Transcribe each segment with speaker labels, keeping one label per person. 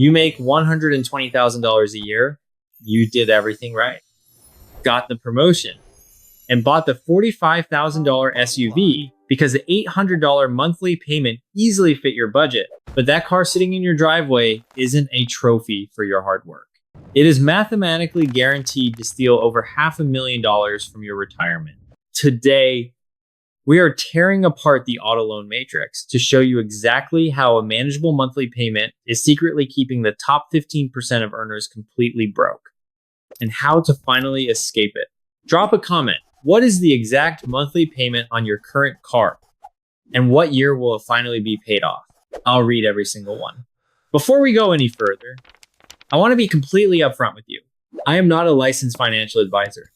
Speaker 1: You make $120,000 a year. You did everything right. Got the promotion and bought the $45,000 SUV because the $800 monthly payment easily fit your budget. But that car sitting in your driveway isn't a trophy for your hard work. It is mathematically guaranteed to steal over $500,000 from your retirement. Today, we are tearing apart the auto loan matrix to show you exactly how a manageable monthly payment is secretly keeping the top 15% of earners completely broke, and how to finally escape it. Drop a comment. What is the exact monthly payment on your current car? And what year will it finally be paid off? I'll read every single one. Before we go any further, I want to be completely upfront with you. I am not a licensed financial advisor,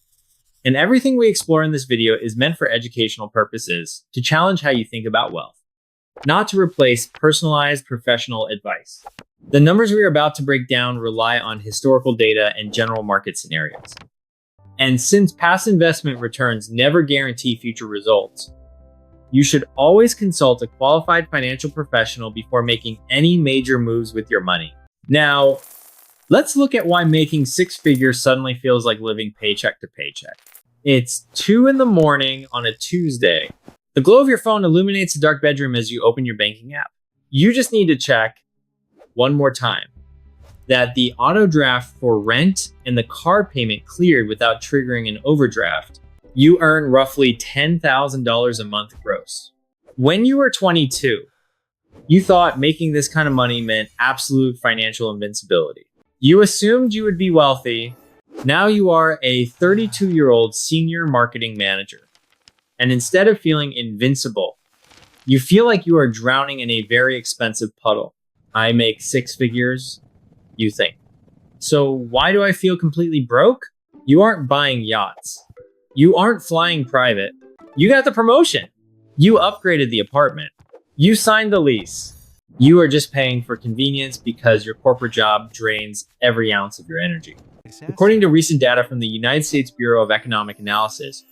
Speaker 1: and everything we explore in this video is meant for educational purposes to challenge how you think about wealth, not to replace personalized professional advice. The numbers we are about to break down rely on historical data and general market scenarios. And since past investment returns never guarantee future results, you should always consult a qualified financial professional before making any major moves with your money. Now, let's look at why making six figures suddenly feels like living paycheck to paycheck. It's 2 a.m. on a Tuesday. The glow of your phone illuminates the dark bedroom as you open your banking app. You just need to check one more time that the auto draft for rent and the car payment cleared without triggering an overdraft. You earn roughly $10,000 a month gross. When you were 22, you thought making this kind of money meant absolute financial invincibility. You assumed you would be wealthy. Now you are a 32-year-old senior marketing manager. And instead of feeling invincible, you feel like you are drowning in a very expensive puddle. I make six figures, you think. So why do I feel completely broke? You aren't buying yachts. You aren't flying private. You got the promotion. You upgraded the apartment. You signed the lease. You are just paying for convenience because your corporate job drains every ounce of your energy. According to recent data from the United States Bureau of Economic Analysis,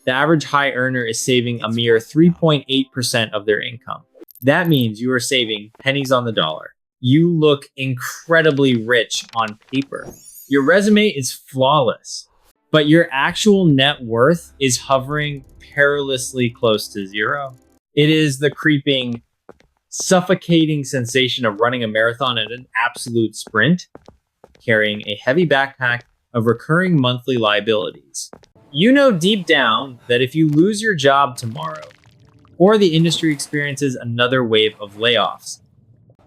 Speaker 1: the average high earner is saving a mere 3.8% of their income. That means you are saving pennies on the dollar. You look incredibly rich on paper. Your resume is flawless, but your actual net worth is hovering perilously close to zero. It is the creeping, suffocating sensation of running a marathon at an absolute sprint, carrying a heavy backpack of recurring monthly liabilities. You know deep down that if you lose your job tomorrow, or the industry experiences another wave of layoffs,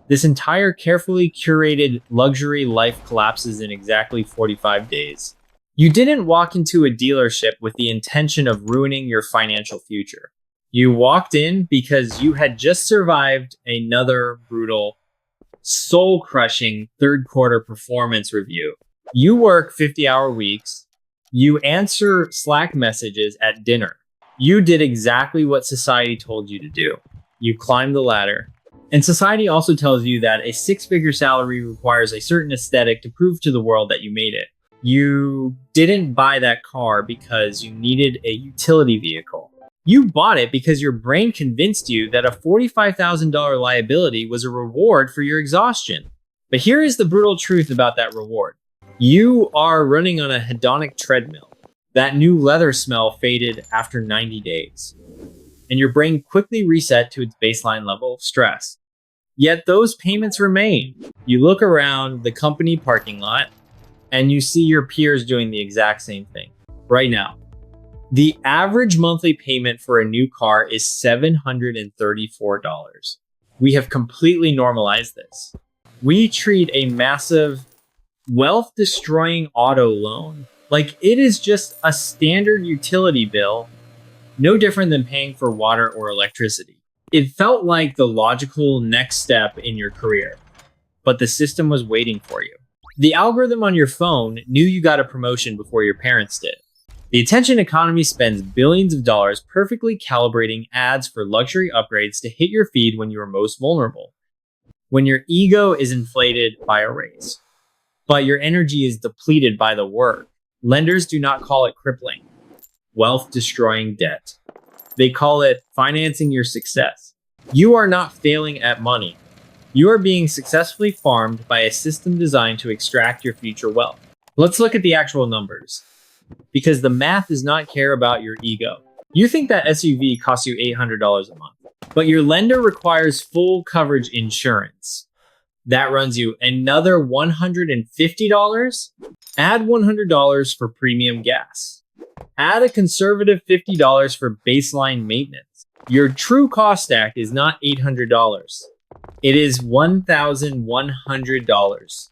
Speaker 1: this entire carefully curated luxury life collapses in exactly 45 days. You didn't walk into a dealership with the intention of ruining your financial future. You walked in because you had just survived another brutal, soul-crushing third quarter performance review. You work 50-hour weeks. You answer Slack messages at dinner. You did exactly what society told you to do. You climbed the ladder. And society also tells you that a six-figure salary requires a certain aesthetic to prove to the world that you made it. You didn't buy that car because you needed a utility vehicle. You bought it because your brain convinced you that a $45,000 liability was a reward for your exhaustion. But here is the brutal truth about that reward. You are running on a hedonic treadmill. That new leather smell faded after 90 days, and your brain quickly reset to its baseline level of stress. Yet those payments remain. You look around the company parking lot, and you see your peers doing the exact same thing. Right now, the average monthly payment for a new car is $734. We have completely normalized this. We treat a massive, wealth-destroying auto loan like it is just a standard utility bill, no different than paying for water or electricity. It felt like the logical next step in your career, but the system was waiting for you. The algorithm on your phone knew you got a promotion before your parents did. The attention economy spends billions of dollars perfectly calibrating ads for luxury upgrades to hit your feed when you are most vulnerable, when your ego is inflated by a raise, but your energy is depleted by the work. Lenders do not call it crippling, wealth-destroying debt. They call it financing your success. You are not failing at money. You are being successfully farmed by a system designed to extract your future wealth. Let's look at the actual numbers, because the math does not care about your ego. You think that SUV costs you $800 a month, but your lender requires full coverage insurance. That runs you another $150. Add $100 for premium gas. Add a conservative $50 for baseline maintenance. Your true cost stack is not $800. It is $1,100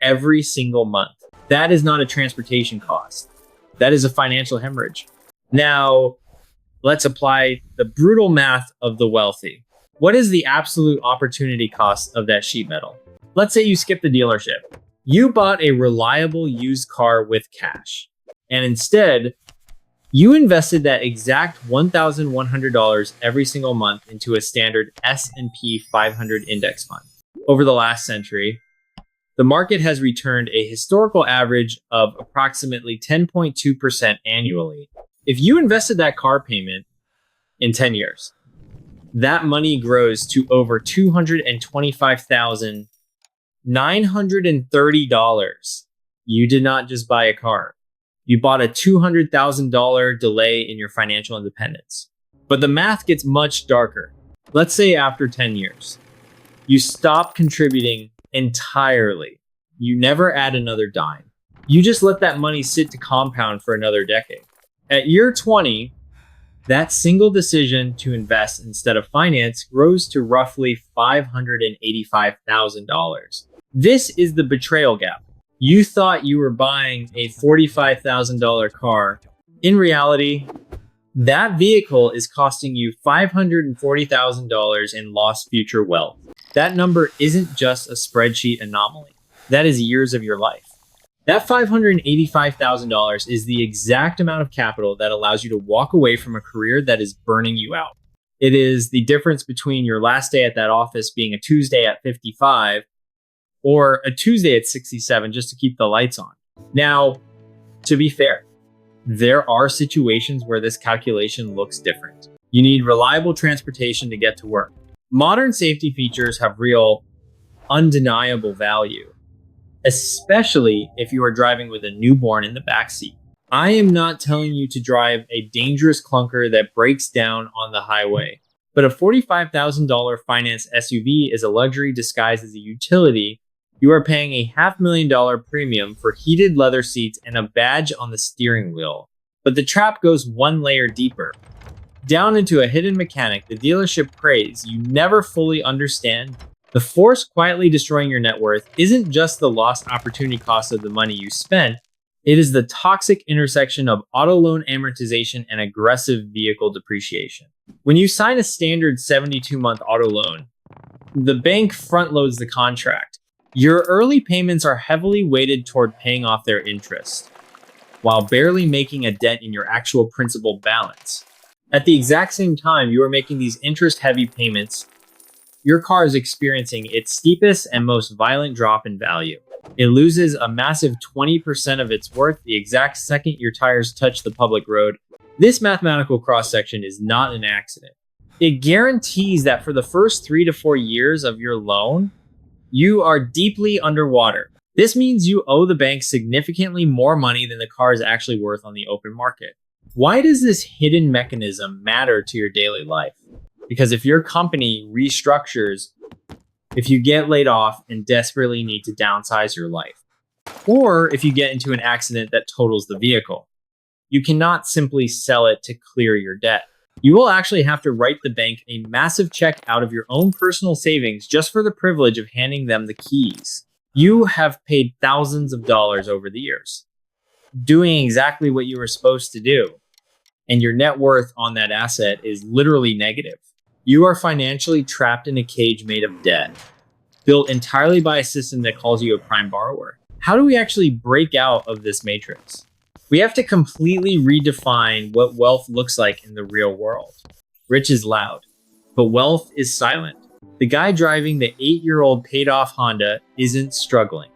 Speaker 1: every single month. That is not a transportation cost. That is a financial hemorrhage. Now, let's apply the brutal math of the wealthy. What is the absolute opportunity cost of that sheet metal? Let's say you skip the dealership. You bought a reliable used car with cash, and instead, you invested that exact $1,100 every single month into a standard S&P 500 index fund. Over the last century, the market has returned a historical average of approximately 10.2% annually. If you invested that car payment in 10 years, that money grows to over $225,930. You did not just buy a car. You bought a $200,000 delay in your financial independence. But the math gets much darker. Let's say after 10 years, you stop contributing entirely. You never add another dime. You just let that money sit to compound for another decade. At year 20, that single decision to invest instead of finance grows to roughly $585,000. This is the betrayal gap. You thought you were buying a $45,000 car. In reality, that vehicle is costing you $540,000 in lost future wealth. That number isn't just a spreadsheet anomaly. That is years of your life. That $585,000 is the exact amount of capital that allows you to walk away from a career that is burning you out. It is the difference between your last day at that office being a Tuesday at 55 or a Tuesday at 67 just to keep the lights on. Now, to be fair, there are situations where this calculation looks different. You need reliable transportation to get to work. Modern safety features have real, undeniable value, especially if you are driving with a newborn in the backseat. I am not telling you to drive a dangerous clunker that breaks down on the highway, but a $45,000 finance SUV is a luxury disguised as a utility. You are paying a $500,000 premium for heated leather seats and a badge on the steering wheel. But the trap goes one layer deeper. Down into a hidden mechanic the dealership prays you never fully understand. The force quietly destroying your net worth isn't just the lost opportunity cost of the money you spent, it is the toxic intersection of auto loan amortization and aggressive vehicle depreciation. When you sign a standard 72-month auto loan, the bank front loads the contract. Your early payments are heavily weighted toward paying off their interest, while barely making a dent in your actual principal balance. At the exact same time you are making these interest-heavy payments, your car is experiencing its steepest and most violent drop in value. It loses a massive 20% of its worth the exact second your tires touch the public road. This mathematical cross-section is not an accident. It guarantees that for the first 3 to 4 years of your loan, you are deeply underwater. This means you owe the bank significantly more money than the car is actually worth on the open market. Why does this hidden mechanism matter to your daily life? Because if your company restructures, if you get laid off and desperately need to downsize your life, or if you get into an accident that totals the vehicle, you cannot simply sell it to clear your debt. You will actually have to write the bank a massive check out of your own personal savings just for the privilege of handing them the keys. You have paid thousands of dollars over the years, doing exactly what you were supposed to do, and your net worth on that asset is literally negative. You are financially trapped in a cage made of debt, built entirely by a system that calls you a prime borrower. How do we actually break out of this matrix? We have to completely redefine what wealth looks like in the real world. Rich is loud, but wealth is silent. The guy driving the 8-year-old paid-off Honda isn't struggling.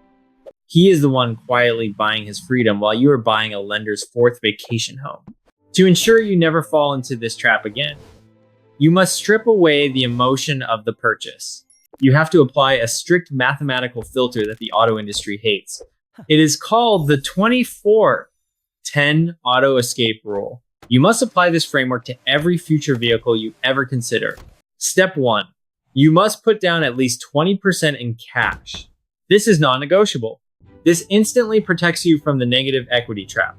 Speaker 1: He is the one quietly buying his freedom while you are buying a lender's 4th vacation home. To ensure you never fall into this trap again, you must strip away the emotion of the purchase. you have to apply a strict mathematical filter that the auto industry hates. It is called the 24-10 auto escape rule. You must apply this framework to every future vehicle you ever consider. Step 1. You must put down at least 20% in cash. This is non-negotiable. This instantly protects you from the negative equity trap,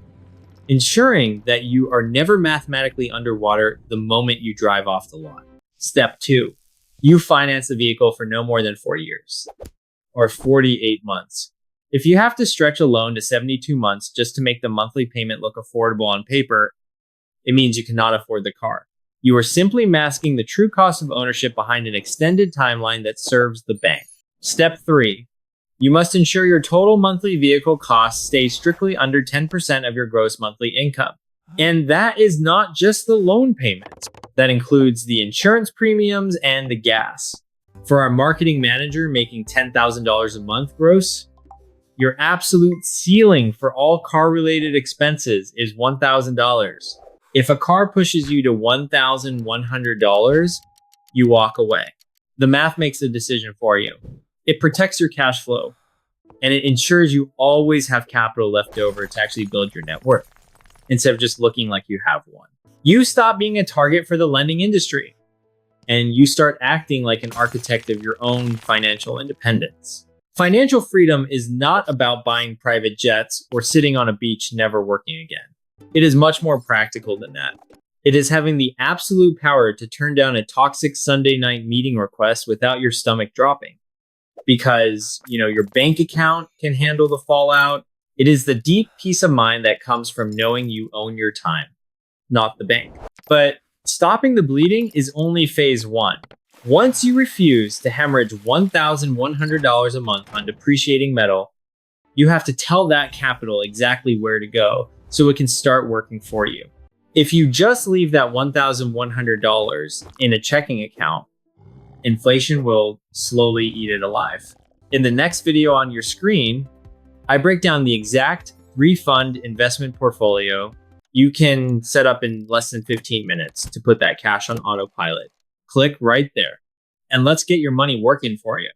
Speaker 1: ensuring that you are never mathematically underwater the moment you drive off the lot. Step 2. You finance the vehicle for no more than 4 years, or 48 months. If you have to stretch a loan to 72 months just to make the monthly payment look affordable on paper, it means you cannot afford the car. You are simply masking the true cost of ownership behind an extended timeline that serves the bank. Step 3. You must ensure your total monthly vehicle costs stay strictly under 10% of your gross monthly income. And that is not just the loan payment. That includes the insurance premiums and the gas. For our marketing manager making $10,000 a month gross, your absolute ceiling for all car-related expenses is $1,000. If a car pushes you to $1,100, you walk away. The math makes the decision for you. It protects your cash flow, and it ensures you always have capital left over to actually build your net worth, instead of just looking like you have one. You stop being a target for the lending industry, and you start acting like an architect of your own financial independence. Financial freedom is not about buying private jets or sitting on a beach never working again. It is much more practical than that. It is having the absolute power to turn down a toxic Sunday night meeting request without your stomach dropping. Because, your bank account can handle the fallout. It is the deep peace of mind that comes from knowing you own your time, not the bank. But stopping the bleeding is only phase 1. Once you refuse to hemorrhage $1,100 a month on depreciating metal, you have to tell that capital exactly where to go so it can start working for you. If you just leave that $1,100 in a checking account, inflation will slowly eat it alive. In the next video on your screen, I break down the exact refund investment portfolio you can set up in less than 15 minutes to put that cash on autopilot. Click right there, and let's get your money working for you.